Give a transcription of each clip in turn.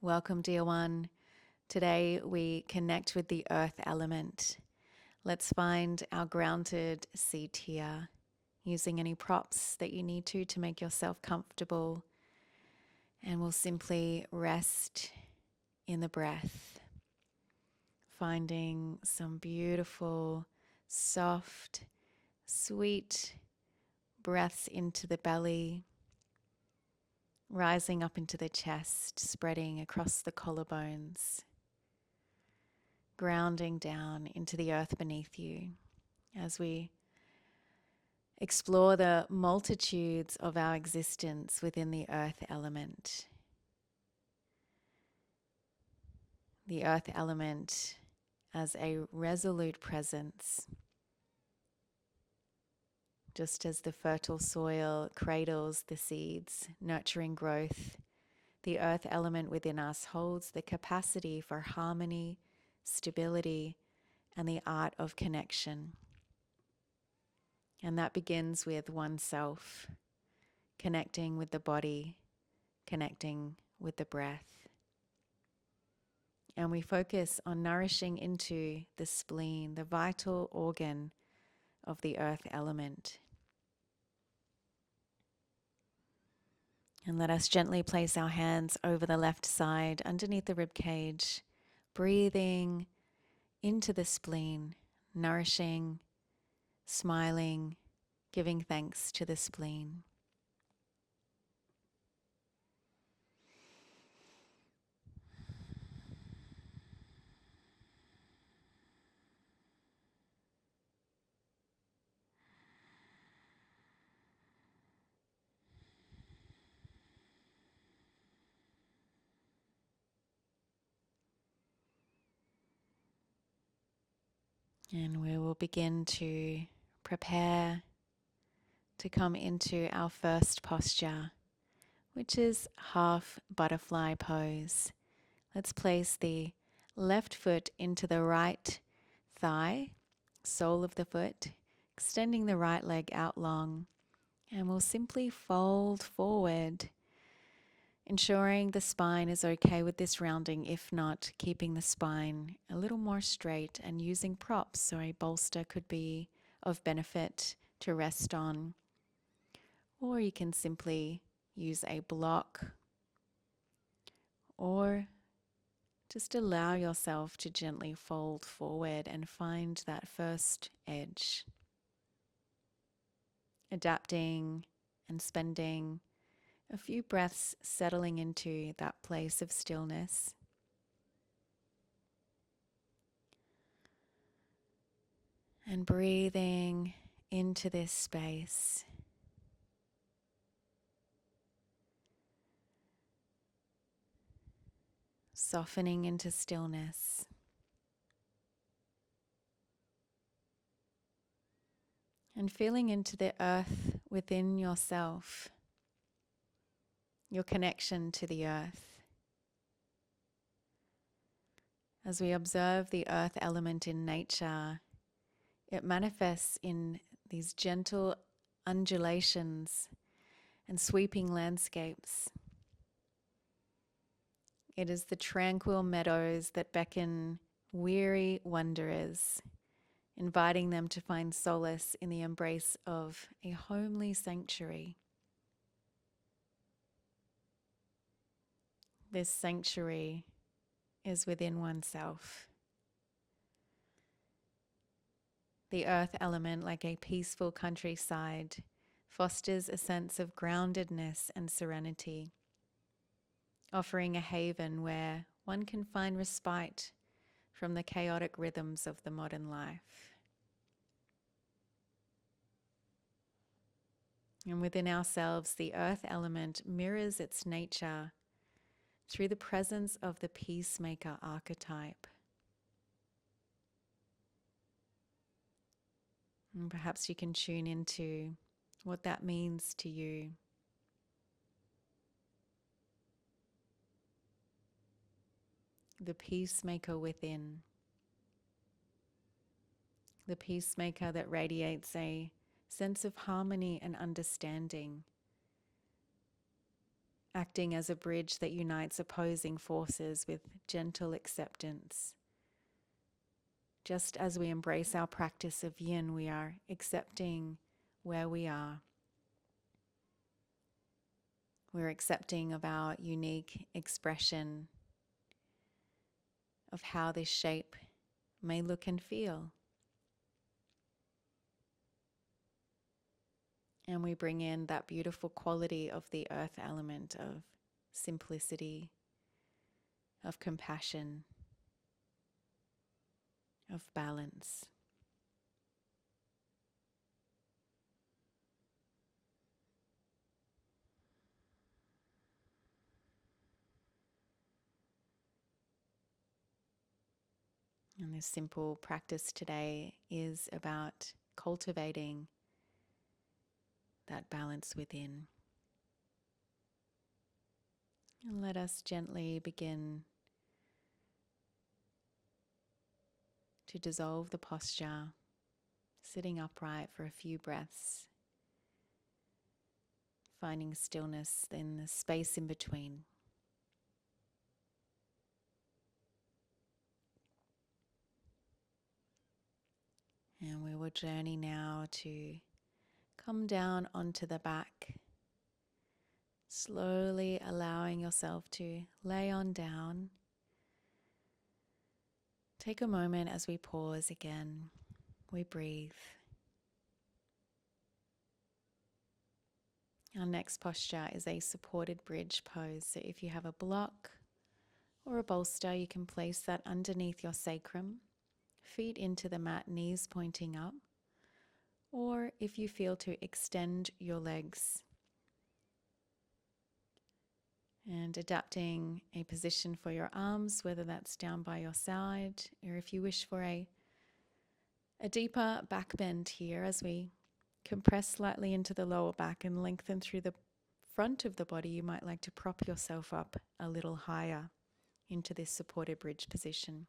Welcome, dear one. Today we connect with the earth element. Let's find our grounded seat here, using any props that you need to make yourself comfortable. And we'll simply rest in the breath, finding some beautiful, soft, sweet breaths into the belly, rising up into the chest, spreading across the collarbones, grounding down into the earth beneath you as we explore the multitudes of our existence within the earth element. The earth element as a resolute presence, just as the fertile soil cradles the seeds, nurturing growth. The earth element within us holds the capacity for harmony, stability, and the art of connection. And that begins with oneself, connecting with the body, connecting with the breath. And we focus on nourishing into the spleen, the vital organ of the earth element. And let us gently place our hands over the left side, underneath the rib cage, breathing into the spleen, nourishing, smiling, giving thanks to the spleen. And we will begin to prepare to come into our first posture, which is half butterfly pose. Let's place the left foot into the right thigh, sole of the foot, extending the right leg out long, and we'll simply fold forward, ensuring the spine is okay with this rounding. If not, keeping the spine a little more straight and using props, so a bolster could be of benefit to rest on, or you can simply use a block, or just allow yourself to gently fold forward and find that first edge. Adapting and spending a few breaths settling into that place of stillness. And breathing into this space. Softening into stillness. And feeling into the earth within yourself, your connection to the earth. As we observe the earth element in nature, it manifests in these gentle undulations and sweeping landscapes. It is the tranquil meadows that beckon weary wanderers, inviting them to find solace in the embrace of a homely sanctuary. This sanctuary is within oneself. The earth element, like a peaceful countryside, fosters a sense of groundedness and serenity, offering a haven where one can find respite from the chaotic rhythms of the modern life. And within ourselves, the earth element mirrors its nature through the presence of the peacemaker archetype. And perhaps you can tune into what that means to you. The peacemaker within. The peacemaker that radiates a sense of harmony and understanding, acting as a bridge that unites opposing forces with gentle acceptance. Just as we embrace our practice of yin, we are accepting where we are. We're accepting of our unique expression of how this shape may look and feel. And we bring in that beautiful quality of the earth element of simplicity, of compassion, of balance. And this simple practice today is about cultivating that balance within. And let us gently begin to dissolve the posture, sitting upright for a few breaths, finding stillness in the space in between. And we will journey now to come down onto the back, slowly allowing yourself to lay on down. Take a moment as we pause again. We breathe. Our next posture is a supported bridge pose. So if you have a block or a bolster, you can place that underneath your sacrum, feet into the mat, knees pointing up. Or if you feel to extend your legs and adapting a position for your arms, whether that's down by your side, or if you wish for a deeper back bend here as we compress slightly into the lower back and lengthen through the front of the body, you might like to prop yourself up a little higher into this supported bridge position,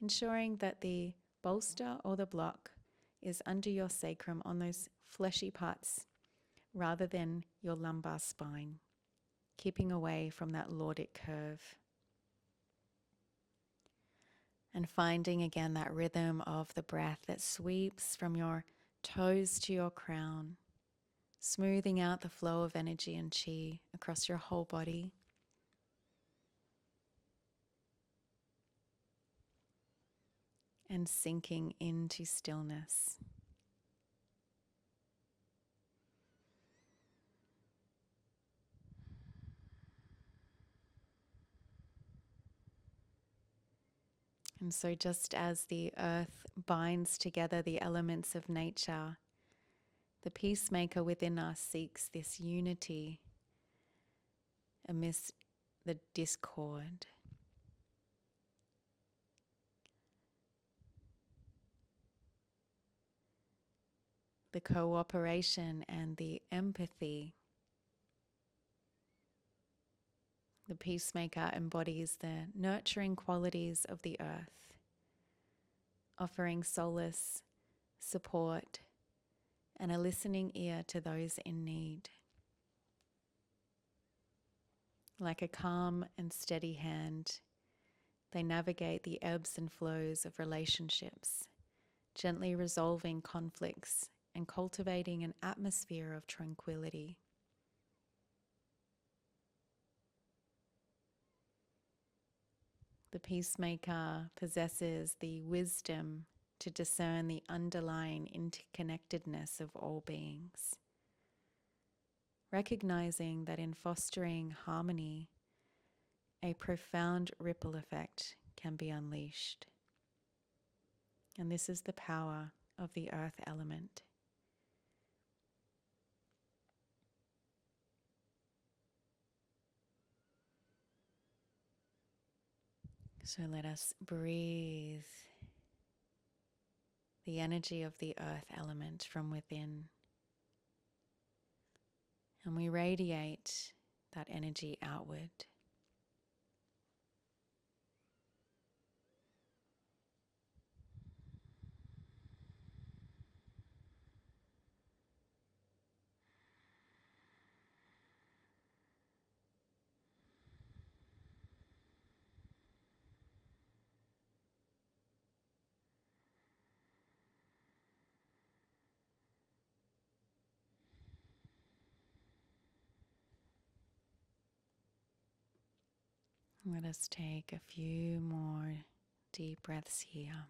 ensuring that the bolster or the block is under your sacrum on those fleshy parts rather than your lumbar spine, keeping away from that Lordic curve. And finding again that rhythm of the breath that sweeps from your toes to your crown, smoothing out the flow of energy and chi across your whole body. And sinking into stillness. And so just as the earth binds together the elements of nature, the peacemaker within us seeks this unity amidst the discord. The cooperation and the empathy. The peacemaker embodies the nurturing qualities of the earth, offering solace, support, and a listening ear to those in need. Like a calm and steady hand, they navigate the ebbs and flows of relationships, gently resolving conflicts and cultivating an atmosphere of tranquility. The peacemaker possesses the wisdom to discern the underlying interconnectedness of all beings, recognizing that in fostering harmony, a profound ripple effect can be unleashed. And this is the power of the earth element. So let us breathe the energy of the earth element from within. And we radiate that energy outward. Let us take a few more deep breaths here.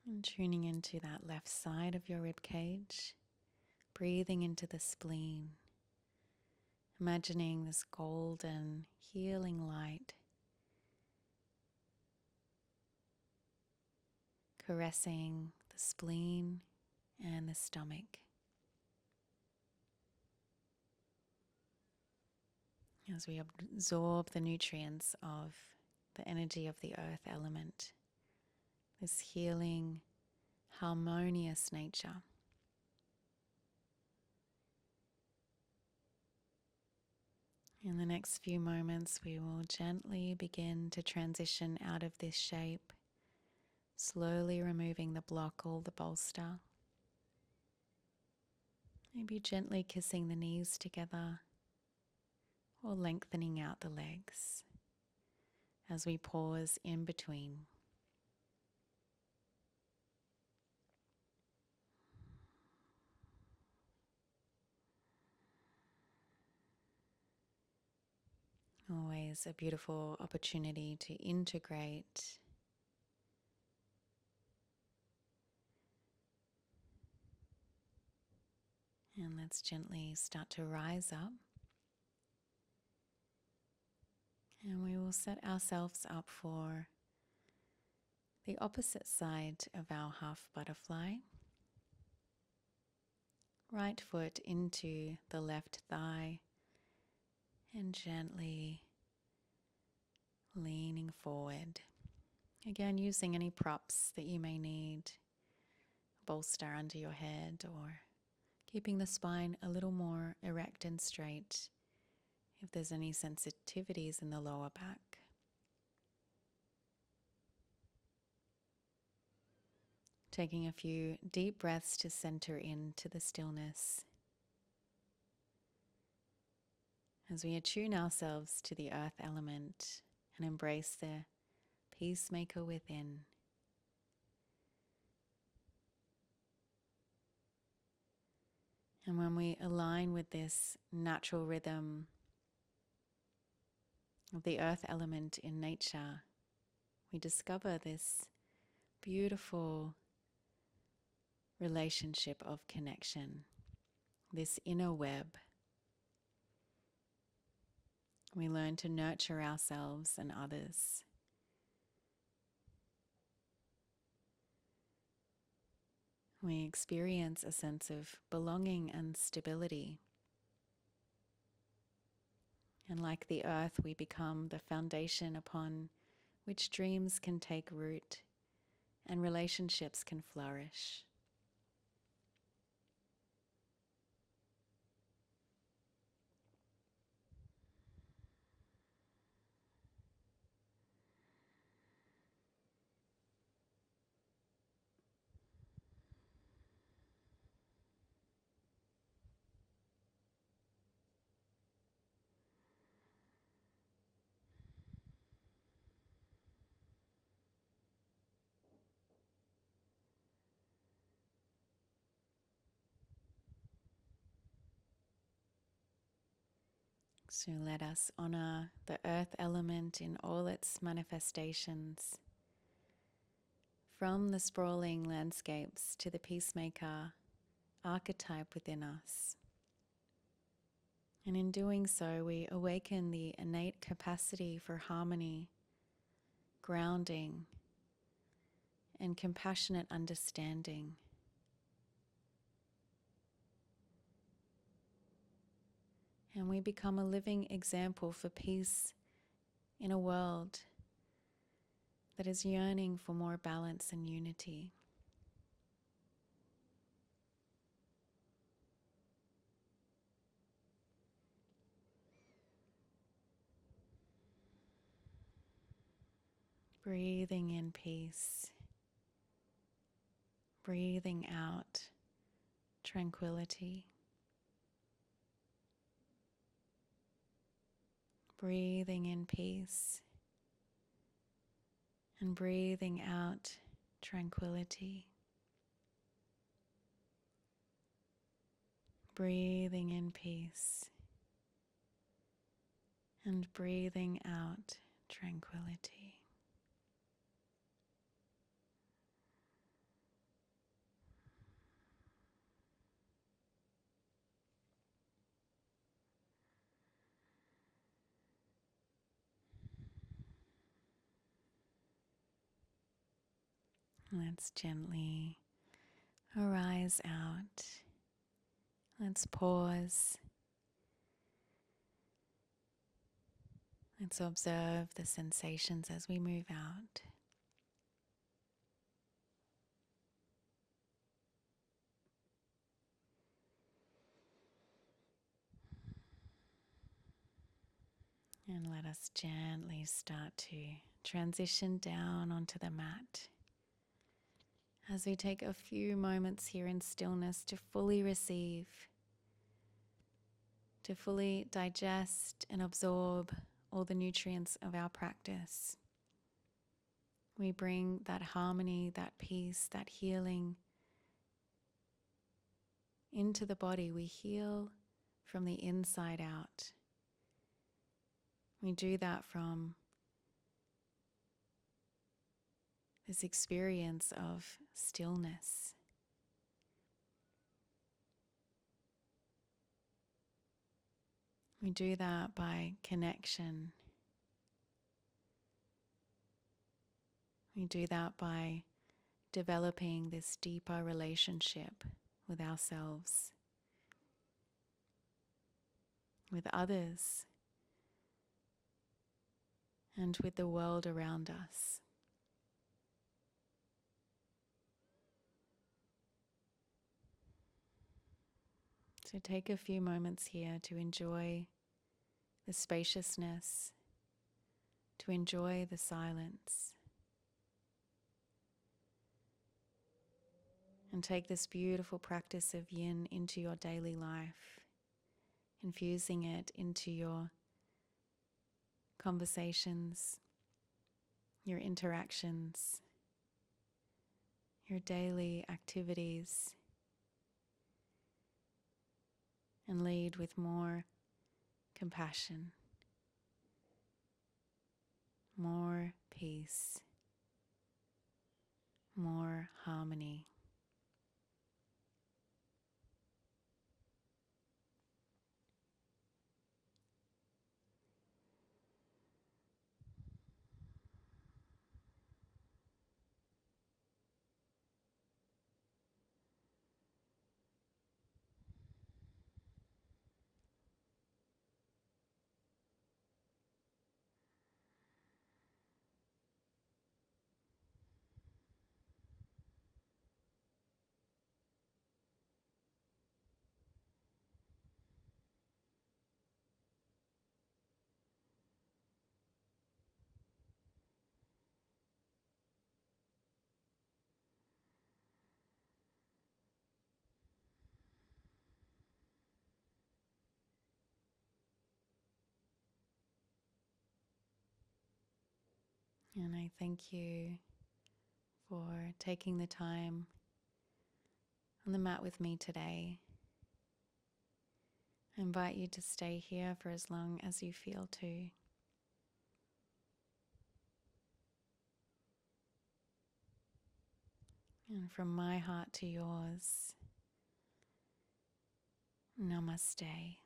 And tuning into that left side of your rib cage, breathing into the spleen, imagining this golden healing light caressing the spleen and the stomach as we absorb the nutrients of the energy of the earth element, this healing, harmonious nature. In the next few moments, we will gently begin to transition out of this shape, slowly removing the block or the bolster. Maybe gently kissing the knees together or lengthening out the legs as we pause in between. Always a beautiful opportunity to integrate and let's gently start to rise up. And we will set ourselves up for the opposite side of our half butterfly. Right foot into the left thigh and gently leaning forward. Again, using any props that you may need, bolster under your head or keeping the spine a little more erect and straight if there's any sensitivities in the lower back. Taking a few deep breaths to center into the stillness as we attune ourselves to the earth element and embrace the peacemaker within. And when we align with this natural rhythm of the earth element in nature, we discover this beautiful relationship of connection, this inner web. We learn to nurture ourselves and others. We experience a sense of belonging and stability. And like the earth, we become the foundation upon which dreams can take root and relationships can flourish. So let us honor the earth element in all its manifestations, from the sprawling landscapes to the peacemaker archetype within us. And in doing so, we awaken the innate capacity for harmony, grounding, and compassionate understanding. And we become a living example for peace in a world that is yearning for more balance and unity. Breathing in peace, breathing out tranquility, breathing in peace and breathing out tranquility, breathing in peace and breathing out tranquility. Let's gently arise out. Let's pause. Let's observe the sensations as we move out. And let us gently start to transition down onto the mat as we take a few moments here in stillness to fully receive, to fully digest and absorb all the nutrients of our practice. We bring that harmony, that peace, that healing into the body. We heal from the inside out. We do that from this experience of stillness. We do that by connection. We do that by developing this deeper relationship with ourselves, with others, and with the world around us. So take a few moments here to enjoy the spaciousness, to enjoy the silence, and take this beautiful practice of yin into your daily life, infusing it into your conversations, your interactions, your daily activities, and lead with more compassion, more peace, more harmony. And I thank you for taking the time on the mat with me today. I invite you to stay here for as long as you feel to. And from my heart to yours, namaste.